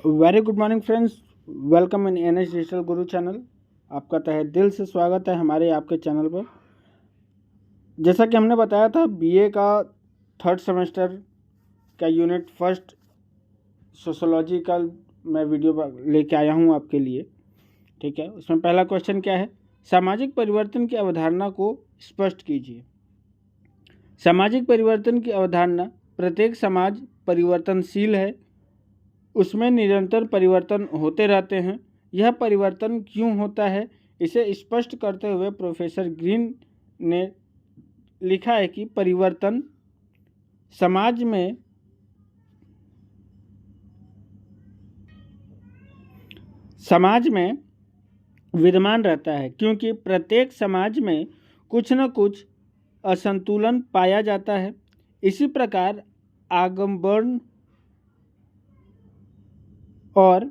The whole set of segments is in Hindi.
Very good morning friends, welcome in an H digital Guru channel. आपका तहे दिल से स्वागत है हमारे आपके चैनल पर। जैसा कि हमने बताया था, बीए का थर्ड सेमेस्टर का यूनिट फर्स्ट सोशोलॉजी का मैं वीडियो लेके आया हूँ आपके लिए। ठीक है, उसमें पहला क्वेश्चन क्या है? सामाजिक परिवर्तन की अवधारणा को स्पष्ट कीजिए। सामाजिक परिवर्तन की अवधारणा: प्रत्येक समाज परिवर्तनशील है, उसमें निरंतर परिवर्तन होते रहते हैं। यह परिवर्तन क्यों होता है, इसे स्पष्ट करते हुए प्रोफेसर ग्रीन ने लिखा है कि परिवर्तन समाज में विद्यमान रहता है, क्योंकि प्रत्येक समाज में कुछ न कुछ असंतुलन पाया जाता है। इसी प्रकार आगमबर्न और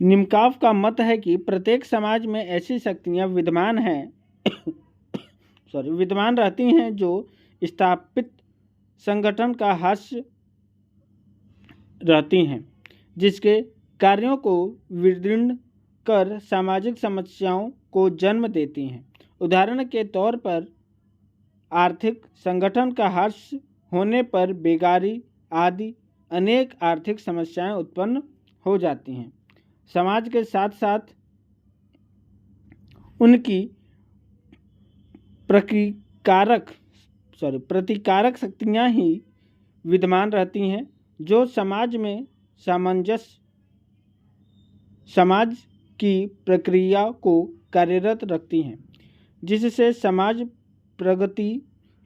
निमकाव का मत है कि प्रत्येक समाज में ऐसी शक्तियां विद्यमान रहती हैं जो स्थापित संगठन का हास्य रहती हैं, जिसके कार्यों को विदीर्ण कर सामाजिक समस्याओं को जन्म देती हैं। उदाहरण के तौर पर आर्थिक संगठन का हास्य होने पर बेकारी आदि अनेक आर्थिक समस्याएं उत्पन्न हो जाती हैं। समाज के साथ साथ उनकी प्रतिकारक शक्तियां ही विद्यमान रहती हैं, जो समाज में समाज की प्रक्रिया को कार्यरत रखती हैं, जिससे समाज प्रगति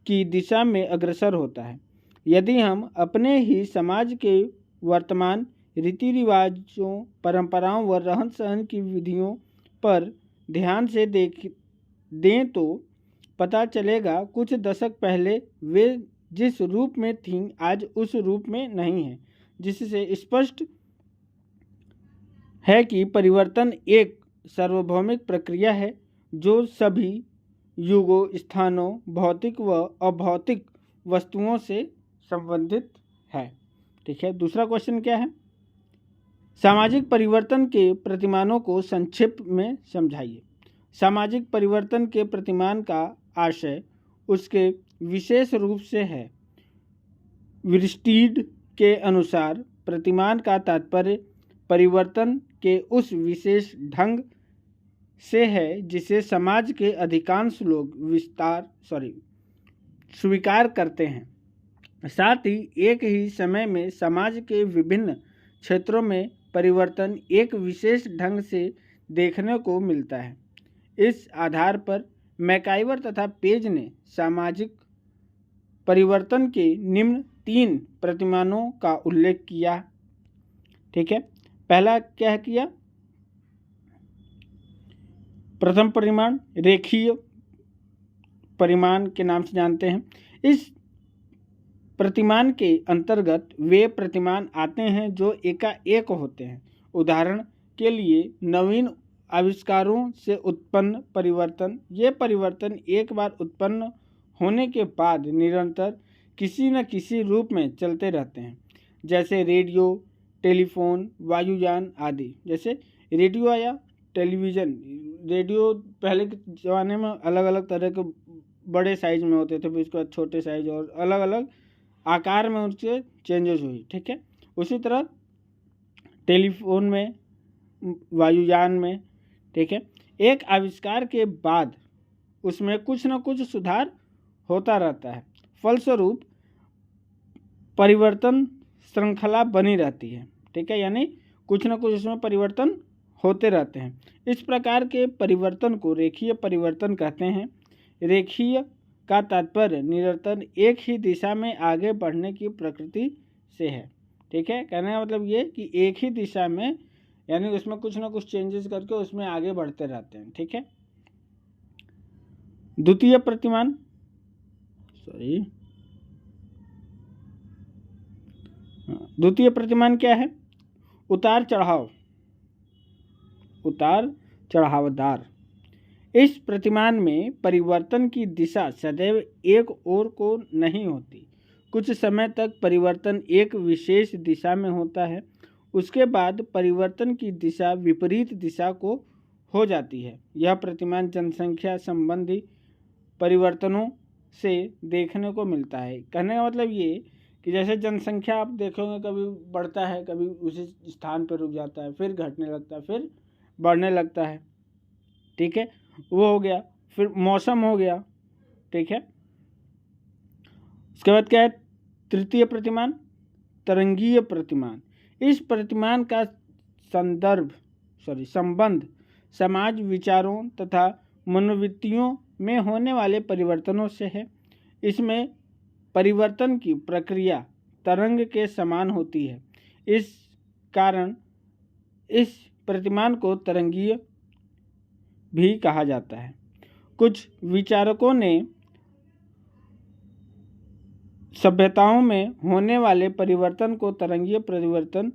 की दिशा में अग्रसर होता है। यदि हम अपने ही समाज के वर्तमान रीति रिवाजों, परंपराओं व रहन सहन की विधियों पर ध्यान से दें तो पता चलेगा कुछ दशक पहले वे जिस रूप में थीं आज उस रूप में नहीं हैं, जिससे स्पष्ट है कि परिवर्तन एक सार्वभौमिक प्रक्रिया है जो सभी युगों, स्थानों, भौतिक व अभौतिक वस्तुओं से संबंधित है। ठीक है, दूसरा क्वेश्चन क्या है? सामाजिक परिवर्तन के प्रतिमानों को संक्षिप्त में समझाइए। सामाजिक परिवर्तन के प्रतिमान का आशय उसके विशेष रूप से है। विर्स्टीड के अनुसार प्रतिमान का तात्पर्य परिवर्तन के उस विशेष ढंग से है जिसे समाज के अधिकांश लोग स्वीकार करते हैं। साथ ही एक ही समय में समाज के विभिन्न क्षेत्रों में परिवर्तन एक विशेष ढंग से देखने को मिलता है। इस आधार पर मैकाइवर तथा पेज ने सामाजिक परिवर्तन के निम्न 3 प्रतिमानों का उल्लेख किया। ठीक है, पहला क्या किया? प्रथम परिमाण रेखीय परिमाण के नाम से जानते हैं। इस प्रतिमान के अंतर्गत वे प्रतिमान आते हैं जो एकाएक होते हैं। उदाहरण के लिए नवीन आविष्कारों से उत्पन्न परिवर्तन। ये परिवर्तन एक बार उत्पन्न होने के बाद निरंतर किसी न किसी रूप में चलते रहते हैं, जैसे रेडियो, टेलीफोन, वायुयान आदि। जैसे रेडियो आया, टेलीविज़न। रेडियो पहले के ज़माने में अलग अलग तरह के बड़े साइज़ में होते थे, फिर उसके बाद छोटे साइज़ और अलग अलग आकार में उनसे चेंजेस हुई। ठीक है, उसी तरह टेलीफोन में, वायुयान में। ठीक है, एक आविष्कार के बाद उसमें कुछ न कुछ सुधार होता रहता है, फलस्वरूप परिवर्तन श्रृंखला बनी रहती है। ठीक है, यानी कुछ न कुछ उसमें परिवर्तन होते रहते हैं। इस प्रकार के परिवर्तन को रेखीय परिवर्तन कहते हैं। रेखीय का तात्पर्य निरंतर एक ही दिशा में आगे बढ़ने की प्रकृति से है। ठीक है, कहने का मतलब ये कि एक ही दिशा में, यानी उसमें कुछ ना कुछ चेंजेस करके उसमें आगे बढ़ते रहते हैं। ठीक है, द्वितीय प्रतिमान क्या है? उतार चढ़ावदार। इस प्रतिमान में परिवर्तन की दिशा सदैव एक ओर को नहीं होती। कुछ समय तक परिवर्तन एक विशेष दिशा में होता है, उसके बाद परिवर्तन की दिशा विपरीत दिशा को हो जाती है। यह प्रतिमान जनसंख्या संबंधी परिवर्तनों से देखने को मिलता है। कहने का मतलब ये कि जैसे जनसंख्या आप देखोगे कभी बढ़ता है, कभी उसी स्थान पर रुक जाता है, फिर घटने लगता है, फिर बढ़ने लगता है। ठीक है, वो हो गया। फिर मौसम हो गया। ठीक है, उसके बाद क्या है? तृतीय प्रतिमान तरंगीय प्रतिमान। इस प्रतिमान का संबंध समाज विचारों तथा मनोवृत्तियों में होने वाले परिवर्तनों से है। इसमें परिवर्तन की प्रक्रिया तरंग के समान होती है। इस कारण इस प्रतिमान को तरंगीय भी कहा जाता है। कुछ विचारकों ने सभ्यताओं में होने वाले परिवर्तन को तरंगीय परिवर्तन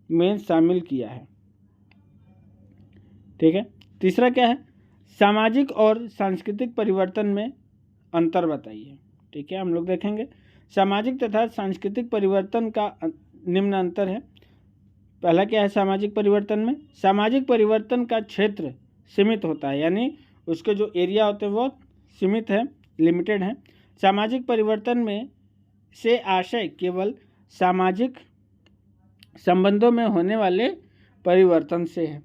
में शामिल किया है। ठीक है, तीसरा क्या है? सामाजिक और सांस्कृतिक परिवर्तन में अंतर बताइए। ठीक है, हम लोग देखेंगे सामाजिक तथा सांस्कृतिक परिवर्तन का निम्न अंतर है। पहला क्या है? सामाजिक परिवर्तन में सामाजिक परिवर्तन का क्षेत्र सीमित होता है, यानी उसके जो एरिया होते हैं वो सीमित है, लिमिटेड है। सामाजिक परिवर्तन में से आशय केवल सामाजिक संबंधों में होने वाले परिवर्तन से है।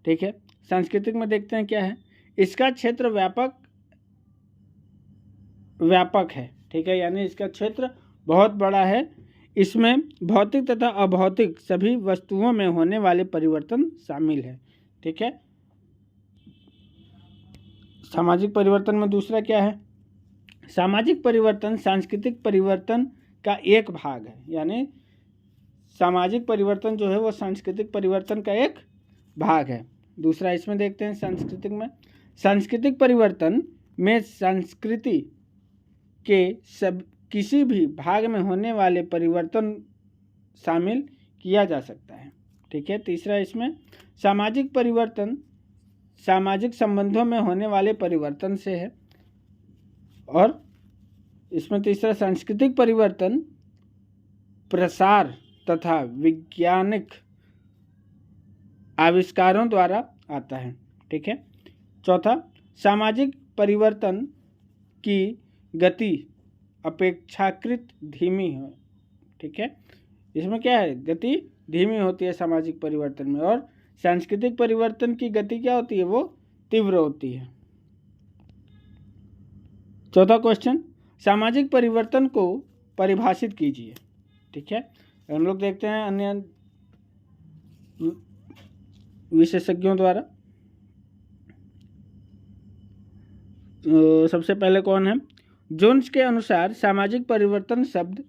ठीक है, सांस्कृतिक में देखते हैं क्या है? इसका क्षेत्र व्यापक है। ठीक है, यानी इसका क्षेत्र बहुत बड़ा है। इसमें भौतिक तथा अभौतिक सभी वस्तुओं में होने वाले परिवर्तन शामिल है। ठीक है, सामाजिक परिवर्तन में दूसरा क्या है? सामाजिक परिवर्तन सांस्कृतिक परिवर्तन का एक भाग है, यानी सामाजिक परिवर्तन जो है वो सांस्कृतिक परिवर्तन का एक भाग है। दूसरा इसमें देखते हैं सांस्कृतिक में। सांस्कृतिक परिवर्तन में संस्कृति के किसी भी भाग में होने वाले परिवर्तन शामिल किया जा सकता है। ठीक है, तीसरा इसमें सामाजिक परिवर्तन सामाजिक संबंधों में होने वाले परिवर्तन से है। और इसमें तीसरा सांस्कृतिक परिवर्तन प्रसार तथा वैज्ञानिक आविष्कारों द्वारा आता है। ठीक है, चौथा सामाजिक परिवर्तन की गति अपेक्षाकृत धीमी है। ठीक है, इसमें क्या है? गति धीमी होती है सामाजिक परिवर्तन में, और सांस्कृतिक परिवर्तन की गति क्या होती है? वो तीव्र होती है। चौथा क्वेश्चन, सामाजिक परिवर्तन को परिभाषित कीजिए। ठीक है, हम लोग देखते हैं अन्य विशेषज्ञों द्वारा। सबसे पहले कौन है? जोन्स के अनुसार सामाजिक परिवर्तन शब्द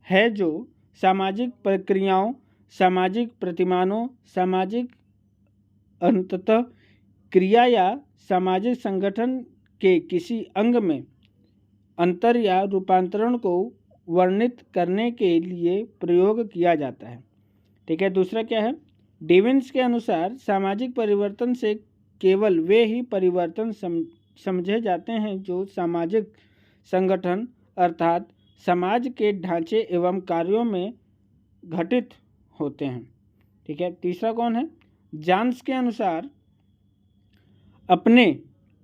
है जो सामाजिक प्रक्रियाओं, सामाजिक प्रतिमानों, सामाजिक अंततः क्रिया या सामाजिक संगठन के किसी अंग में अंतर या रूपांतरण को वर्णित करने के लिए प्रयोग किया जाता है। ठीक है, दूसरा क्या है? डेविन्स के अनुसार सामाजिक परिवर्तन से केवल वे ही परिवर्तन समझे जाते हैं जो सामाजिक संगठन अर्थात समाज के ढांचे एवं कार्यों में घटित होते हैं। ठीक है, तीसरा कौन है? जॉन्स के अनुसार अपने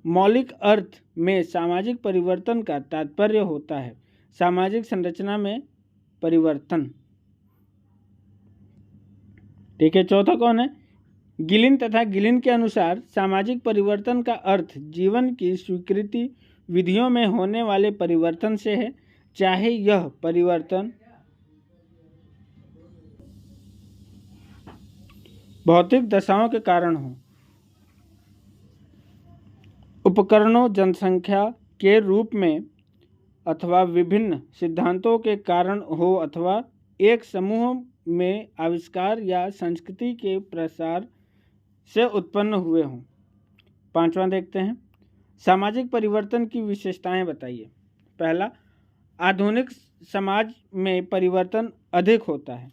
मौलिक अर्थ में सामाजिक परिवर्तन का तात्पर्य होता है सामाजिक संरचना में परिवर्तन। ठीक है, चौथा कौन है? गिलिन तथा गिलिन के अनुसार सामाजिक परिवर्तन का अर्थ जीवन की स्वीकृति विधियों में होने वाले परिवर्तन से है, चाहे यह परिवर्तन भौतिक दशाओं के कारण हो, उपकरणों, जनसंख्या के रूप में अथवा विभिन्न सिद्धांतों के कारण हो, अथवा एक समूह में आविष्कार या संस्कृति के प्रसार से उत्पन्न हुए हों। पांचवा देखते हैं, सामाजिक परिवर्तन की विशेषताएं बताइए। पहला, आधुनिक समाज में परिवर्तन अधिक होता है।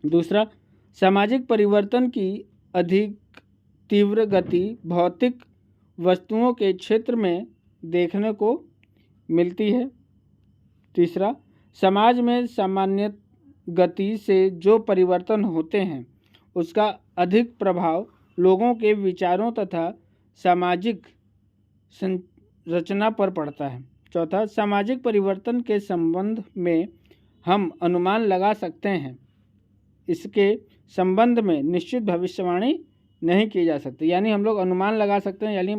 दूसरा, सामाजिक परिवर्तन की अधिक तीव्र गति भौतिक वस्तुओं के क्षेत्र में देखने को मिलती है। तीसरा, समाज में गति से जो परिवर्तन होते हैं उसका अधिक प्रभाव लोगों के विचारों तथा सामाजिक संरचना पर पड़ता है। चौथा, सामाजिक परिवर्तन के संबंध में हम अनुमान लगा सकते हैं, इसके संबंध में निश्चित भविष्यवाणी नहीं की जा सकती। यानी हम लोग अनुमान लगा सकते हैं, यानी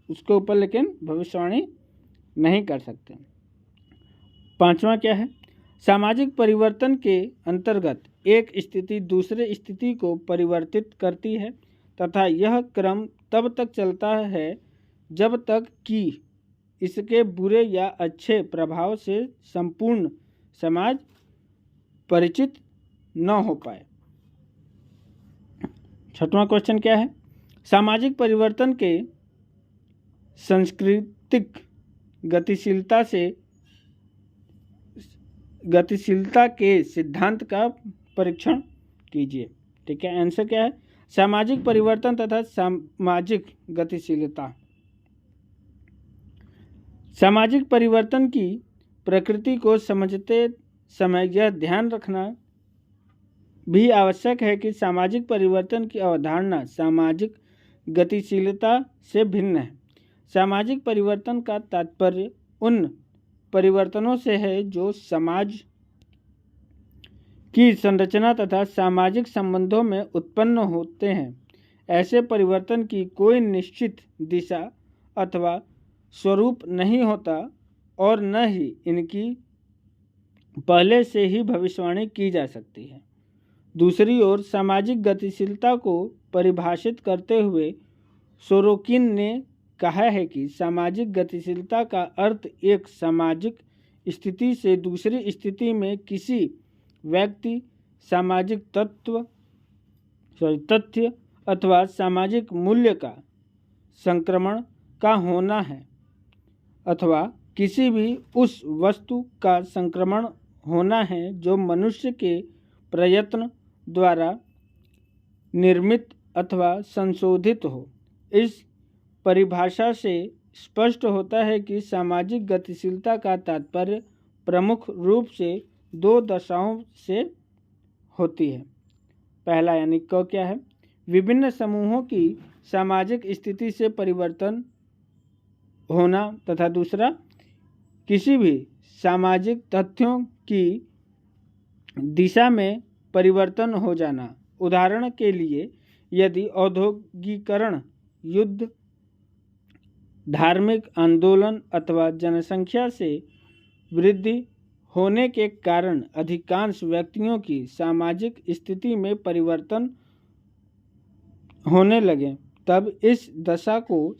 उसके ऊपर लेकिन भविष्यवाणी नहीं कर सकते। पांचवा क्या है, सामाजिक परिवर्तन के अंतर्गत एक स्थिति दूसरे स्थिति को परिवर्तित करती है तथा यह क्रम तब तक चलता है जब तक कि इसके बुरे या अच्छे प्रभाव से संपूर्ण समाज परिचित न हो पाए। छठवां क्वेश्चन क्या है, सामाजिक परिवर्तन के सांस्कृतिक गतिशीलता के सिद्धांत का परीक्षण कीजिए। ठीक है, आंसर क्या है, सामाजिक परिवर्तन तथा सामाजिक गतिशीलता। सामाजिक परिवर्तन की प्रकृति को समझते समय यह ध्यान रखना भी आवश्यक है कि सामाजिक परिवर्तन की अवधारणा सामाजिक गतिशीलता से भिन्न है। सामाजिक परिवर्तन का तात्पर्य उन परिवर्तनों से है जो समाज की संरचना तथा सामाजिक संबंधों में उत्पन्न होते हैं। ऐसे परिवर्तन की कोई निश्चित दिशा अथवा स्वरूप नहीं होता और न ही इनकी पहले से ही भविष्यवाणी की जा सकती है। दूसरी ओर सामाजिक गतिशीलता को परिभाषित करते हुए सोरोकिन ने कहा है कि सामाजिक गतिशीलता का अर्थ एक सामाजिक स्थिति से दूसरी स्थिति में किसी व्यक्ति, सामाजिक तथ्य अथवा सामाजिक मूल्य का संक्रमण का होना है अथवा किसी भी उस वस्तु का संक्रमण होना है जो मनुष्य के प्रयत्न द्वारा निर्मित अथवा संशोधित हो। इस परिभाषा से स्पष्ट होता है कि सामाजिक गतिशीलता का तात्पर्य प्रमुख रूप से दो दशाओं से होती है। पहला यानी क क्या है, विभिन्न समूहों की सामाजिक स्थिति से परिवर्तन होना तथा दूसरा किसी भी सामाजिक तथ्यों की दिशा में परिवर्तन हो जाना। उदाहरण के लिए यदि औद्योगिकरण, युद्ध, धार्मिक आंदोलन अथवा जनसंख्या से वृद्धि होने के कारण अधिकांश व्यक्तियों की सामाजिक स्थिति में परिवर्तन होने लगे, तब इस दशा को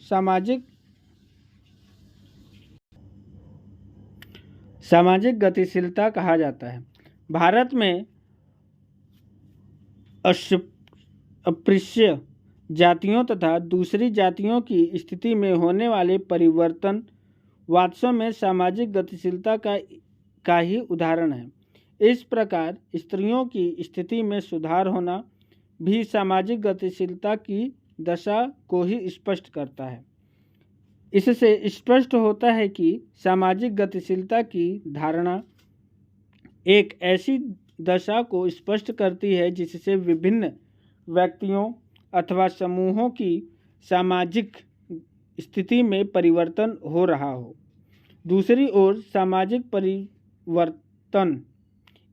सामाजिक गतिशीलता कहा जाता है। भारत में अस्पृश्य जातियों तथा दूसरी जातियों की स्थिति में होने वाले परिवर्तन वास्तव में सामाजिक गतिशीलता का ही उदाहरण है। इस प्रकार स्त्रियों की स्थिति में सुधार होना भी सामाजिक गतिशीलता की दशा को ही स्पष्ट करता है। इससे स्पष्ट होता है कि सामाजिक गतिशीलता की धारणा एक ऐसी दशा को स्पष्ट करती है जिससे विभिन्न व्यक्तियों अथवा समूहों की सामाजिक स्थिति में परिवर्तन हो रहा हो। दूसरी ओर सामाजिक परिवर्तन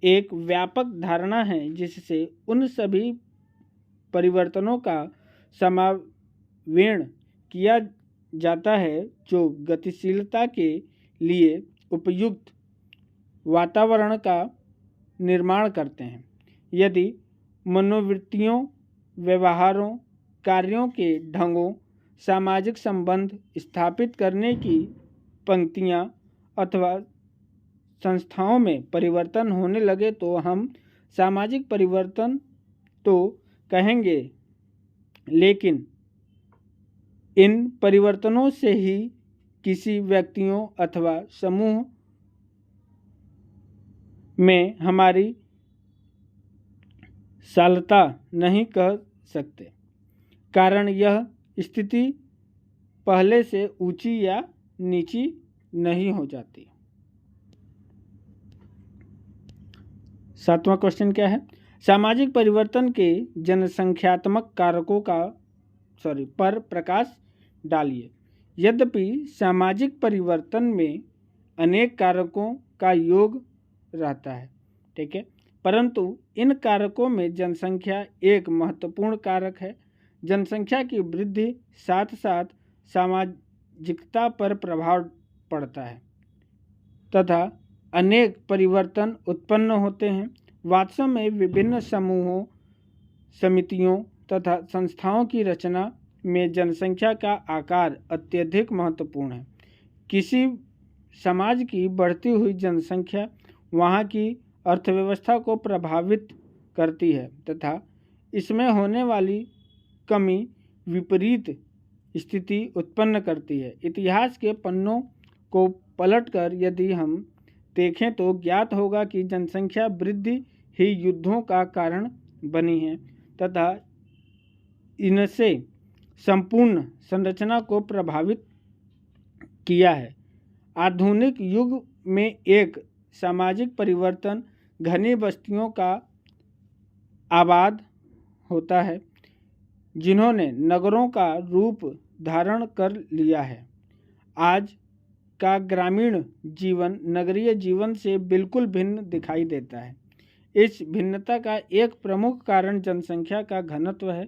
एक व्यापक धारणा है जिससे उन सभी परिवर्तनों का समावेश किया जाता है जो गतिशीलता के लिए उपयुक्त वातावरण का निर्माण करते हैं। यदि मनोवृत्तियों, व्यवहारों, कार्यों के ढंगों, सामाजिक संबंध स्थापित करने की पंक्तियाँ अथवा संस्थाओं में परिवर्तन होने लगे तो हम सामाजिक परिवर्तन तो कहेंगे, लेकिन इन परिवर्तनों से ही किसी व्यक्तियों अथवा समूह में हमारी सालता नहीं कह सकते, कारण यह स्थिति पहले से ऊंची या नीची नहीं हो जाती। 7वां क्वेश्चन क्या है? सामाजिक परिवर्तन के जनसंख्यात्मक कारकों पर प्रकाश डालिए। यद्यपि सामाजिक परिवर्तन में अनेक कारकों का योग रहता है, ठीक है, परंतु इन कारकों में जनसंख्या एक महत्वपूर्ण कारक है। जनसंख्या की वृद्धि साथ साथ सामाजिकता पर प्रभाव पड़ता है तथा अनेक परिवर्तन उत्पन्न होते हैं। वास्तव में विभिन्न समूहों, समितियों तथा संस्थाओं की रचना में जनसंख्या का आकार अत्यधिक महत्वपूर्ण है। किसी समाज की बढ़ती हुई जनसंख्या वहाँ की अर्थव्यवस्था को प्रभावित करती है तथा इसमें होने वाली कमी विपरीत स्थिति उत्पन्न करती है। इतिहास के पन्नों को पलटकर यदि हम देखें तो ज्ञात होगा कि जनसंख्या वृद्धि ही युद्धों का कारण बनी है तथा इनसे संपूर्ण संरचना को प्रभावित किया है। आधुनिक युग में एक सामाजिक परिवर्तन घनी बस्तियों का आबाद होता है जिन्होंने नगरों का रूप धारण कर लिया है। आज का ग्रामीण जीवन नगरीय जीवन से बिल्कुल भिन्न दिखाई देता है। इस भिन्नता का एक प्रमुख कारण जनसंख्या का घनत्व है।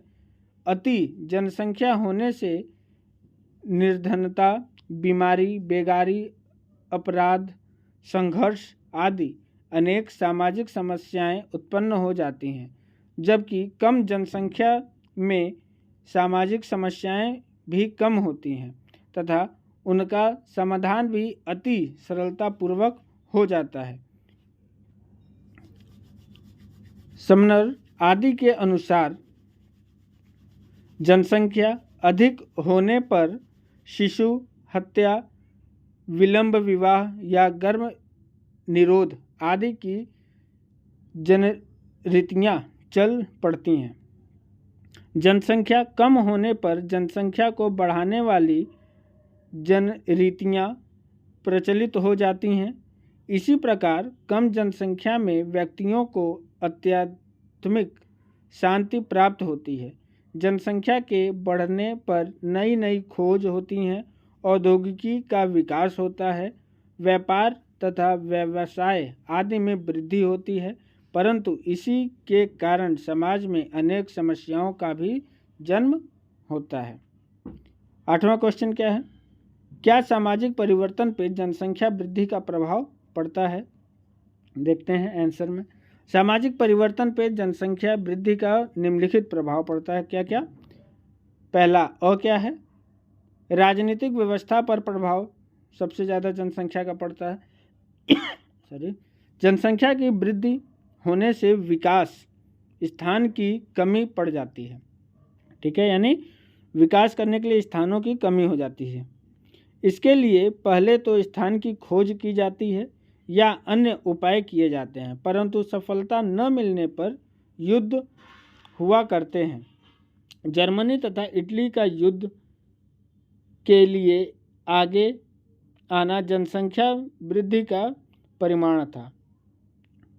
अति जनसंख्या होने से निर्धनता, बीमारी, बेगारी, अपराध, संघर्ष आदि अनेक सामाजिक समस्याएं उत्पन्न हो जाती हैं, जबकि कम जनसंख्या में सामाजिक समस्याएं भी कम होती हैं तथा उनका समाधान भी अति सरलतापूर्वक हो जाता है। समनर आदि के अनुसार जनसंख्या अधिक होने पर शिशु हत्या, विलंब विवाह या गर्भ निरोध आदि की जनरीतियाँ चल पड़ती हैं। जनसंख्या कम होने पर जनसंख्या को बढ़ाने वाली जनरीतियाँ प्रचलित हो जाती हैं। इसी प्रकार कम जनसंख्या में व्यक्तियों को आध्यात्मिक शांति प्राप्त होती है। जनसंख्या के बढ़ने पर नई नई खोज होती हैं, औद्योगिकी का विकास होता है, व्यापार तथा व्यवसाय आदि में वृद्धि होती है, परंतु इसी के कारण समाज में अनेक समस्याओं का भी जन्म होता है। 8वां क्वेश्चन क्या है? क्या सामाजिक परिवर्तन पर जनसंख्या वृद्धि का प्रभाव पड़ता है? देखते हैं आंसर में। सामाजिक परिवर्तन पर जनसंख्या वृद्धि का निम्नलिखित प्रभाव पड़ता है। क्या क्या? पहला क्या है? राजनीतिक व्यवस्था पर प्रभाव सबसे ज़्यादा जनसंख्या का पड़ता है। जनसंख्या की वृद्धि होने से विकास स्थान की कमी पड़ जाती है, ठीक है, यानी विकास करने के लिए स्थानों की कमी हो जाती है। इसके लिए पहले तो स्थान की खोज की जाती है या अन्य उपाय किए जाते हैं, परंतु सफलता न मिलने पर युद्ध हुआ करते हैं। जर्मनी तथा इटली का युद्ध के लिए आगे आना जनसंख्या वृद्धि का परिमाण था,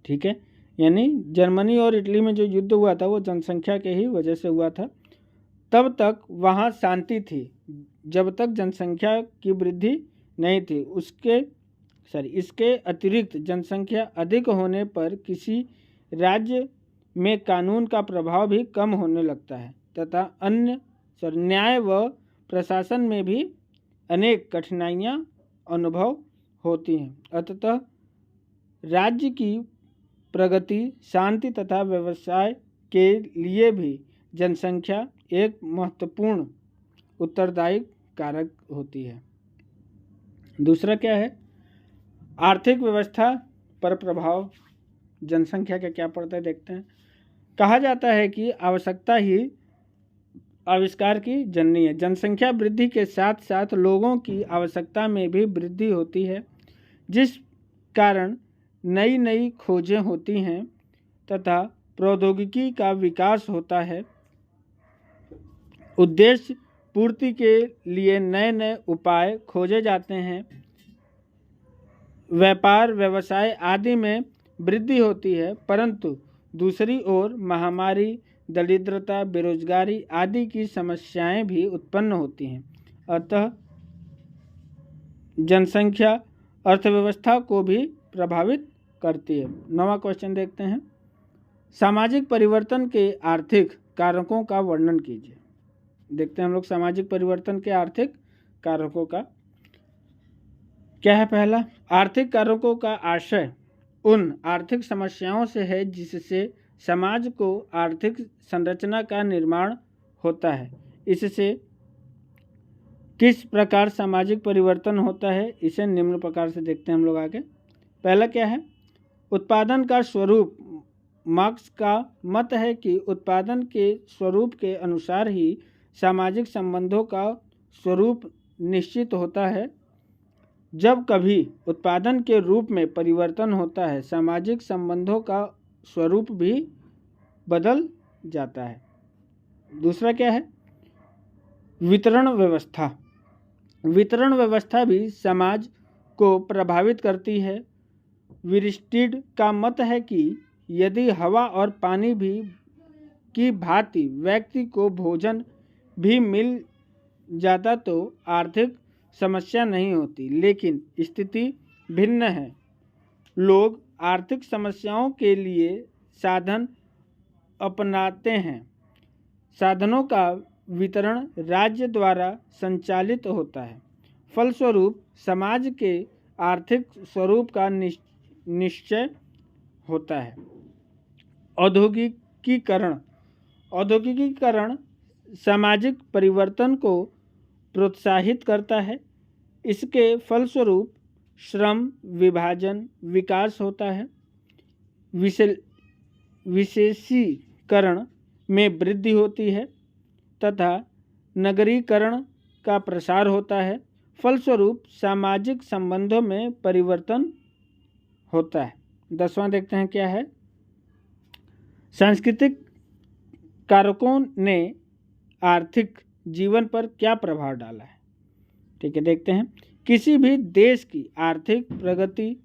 ठीक है, यानी जर्मनी और इटली में जो युद्ध हुआ था वो जनसंख्या के ही वजह से हुआ था। तब तक वहाँ शांति थी जब तक जनसंख्या की वृद्धि नहीं थी। इसके अतिरिक्त जनसंख्या अधिक होने पर किसी राज्य में कानून का प्रभाव भी कम होने लगता है तथा न्याय व प्रशासन में भी अनेक कठिनाइयाँ अनुभव होती हैं। अतः राज्य की प्रगति, शांति तथा व्यवसाय के लिए भी जनसंख्या एक महत्वपूर्ण उत्तरदायी कारक होती है। दूसरा क्या है? आर्थिक व्यवस्था पर प्रभाव जनसंख्या का क्या पड़ता है, देखते हैं। कहा जाता है कि आवश्यकता ही आविष्कार की जननी है। जनसंख्या वृद्धि के साथ साथ लोगों की आवश्यकता में भी वृद्धि होती है, जिस कारण नई नई खोजें होती हैं तथा प्रौद्योगिकी का विकास होता है। उद्देश्य पूर्ति के लिए नए नए उपाय खोजे जाते हैं। व्यापार, व्यवसाय आदि में वृद्धि होती है, परंतु दूसरी ओर महामारी, दरिद्रता, बेरोजगारी आदि की समस्याएं भी उत्पन्न होती हैं। अतः जनसंख्या अर्थव्यवस्था को भी प्रभावित करती है। 9वां क्वेश्चन देखते हैं। सामाजिक परिवर्तन के आर्थिक कारकों का वर्णन कीजिए। देखते हैं हम लोग सामाजिक परिवर्तन के आर्थिक कारकों का। क्या है पहला? आर्थिक कारकों का आशय उन आर्थिक समस्याओं से है जिससे समाज को आर्थिक संरचना का निर्माण होता है। इससे किस प्रकार सामाजिक परिवर्तन होता है, इसे निम्न प्रकार से देखते हैं हम लोग आगे। पहला क्या है? उत्पादन का स्वरूप। मार्क्स का मत है कि उत्पादन के स्वरूप के अनुसार ही सामाजिक संबंधों का स्वरूप निश्चित होता है। जब कभी उत्पादन के रूप में परिवर्तन होता है, सामाजिक संबंधों का स्वरूप भी बदल जाता है। दूसरा क्या है? वितरण व्यवस्था। वितरण व्यवस्था भी समाज को प्रभावित करती है। विरिस्टिड का मत है कि यदि हवा और पानी भी की भांति व्यक्ति को भोजन भी मिल जाता तो आर्थिक समस्या नहीं होती, लेकिन स्थिति भिन्न है। लोग आर्थिक समस्याओं के लिए साधन अपनाते हैं। साधनों का वितरण राज्य द्वारा संचालित होता है। फलस्वरूप समाज के आर्थिक स्वरूप का निश्चय होता है। औद्योगिकीकरण। औद्योगिकीकरण सामाजिक परिवर्तन को प्रोत्साहित करता है। इसके फलस्वरूप श्रम विभाजन विकास होता है। विशेषीकरण में वृद्धि होती है तथा नगरीकरण का प्रसार होता है। फलस्वरूप सामाजिक संबंधों में परिवर्तन होता है। 10वां देखते हैं क्या है? सांस्कृतिक कारकों ने आर्थिक जीवन पर क्या प्रभाव डाला है? ठीक है, देखते हैं। किसी भी देश की आर्थिक प्रगति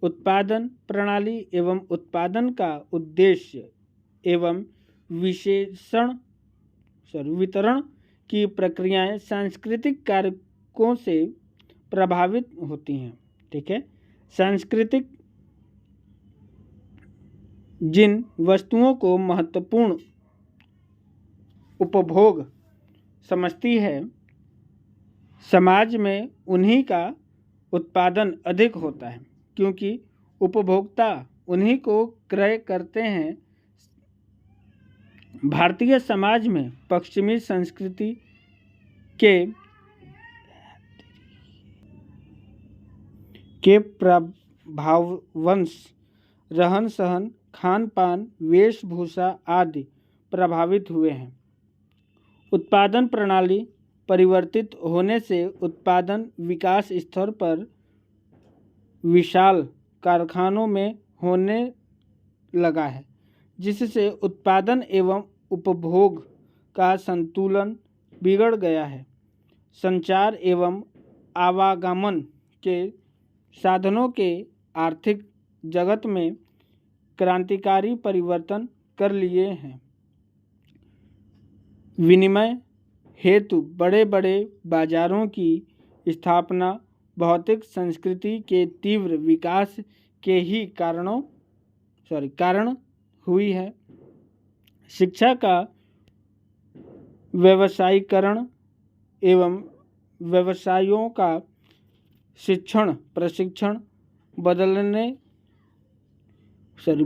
उत्पादन प्रणाली एवं उत्पादन का उद्देश्य एवं वितरण की प्रक्रियाएं सांस्कृतिक कारकों से प्रभावित होती हैं। ठीक है, सांस्कृतिक जिन वस्तुओं को महत्वपूर्ण उपभोग समझती है, समाज में उन्हीं का उत्पादन अधिक होता है, क्योंकि उपभोक्ता उन्हीं को क्रय करते हैं। भारतीय समाज में पश्चिमी संस्कृति के प्रभाववश रहन सहन, खान पान, वेशभूषा आदि प्रभावित हुए हैं। उत्पादन प्रणाली परिवर्तित होने से उत्पादन विकास स्तर पर विशाल कारखानों में होने लगा है, जिससे उत्पादन एवं उपभोग का संतुलन बिगड़ गया है। संचार एवं आवागमन के साधनों के आर्थिक जगत में क्रांतिकारी परिवर्तन कर लिए हैं। विनिमय हेतु बड़े बड़े बाजारों की स्थापना भौतिक संस्कृति के तीव्र विकास के ही कारण हुई है। शिक्षा का व्यवसायीकरण एवं व्यवसायों का शिक्षण प्रशिक्षण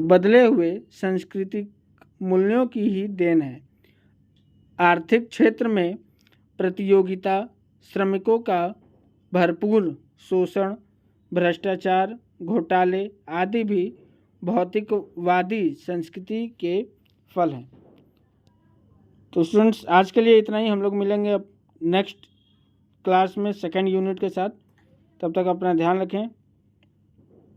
बदले हुए सांस्कृतिक मूल्यों की ही देन है। आर्थिक क्षेत्र में प्रतियोगिता, श्रमिकों का भरपूर शोषण, भ्रष्टाचार, घोटाले आदि भी भौतिकवादी संस्कृति के फल हैं। तो स्टूडेंट्स, आज के लिए इतना ही। हम लोग मिलेंगे अब नेक्स्ट क्लास में सेकेंड यूनिट के साथ। तब तक अपना ध्यान रखें।